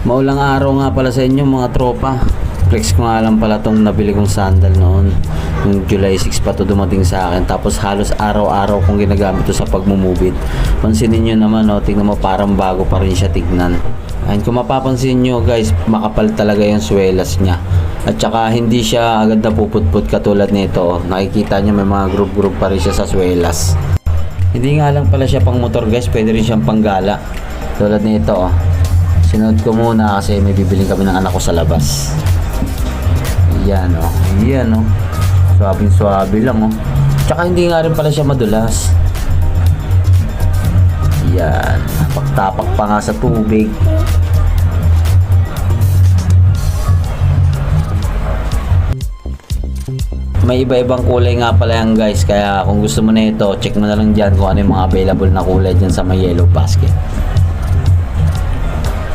Maulang araw nga pala sa inyo mga tropa. Flex ko nga lang pala tong nabili kong sandal noon. Yung July 6 pa to dumating sa akin. Tapos halos araw-araw kong ginagamit to sa pagmumubit. Pansinin nyo naman, no, tingnan mo parang bago pa rin siya tignan. And kung mapapansin nyo guys, makapal talaga yung swelas niya. At saka hindi siya agad napuputput katulad nito. Oh. Nakikita nyo may mga group-group pa rin siya sa swelas. Hindi nga lang pala siya pang motor guys, pwede rin siyang panggala. Tulad nito oh. Sinunod ko muna kasi may bibiling kami ng anak ko sa labas. Yan oh. Yan oh. Swabing-swabe lang oh. Tsaka hindi nga rin pala siya madulas. Yan. Tapak pa nga sa tubig. May iba-ibang kulay nga pala yan guys. Kaya kung gusto mo na ito, check mo na lang dyan kung ano yung mga available na kulay dyan sa may yellow basket.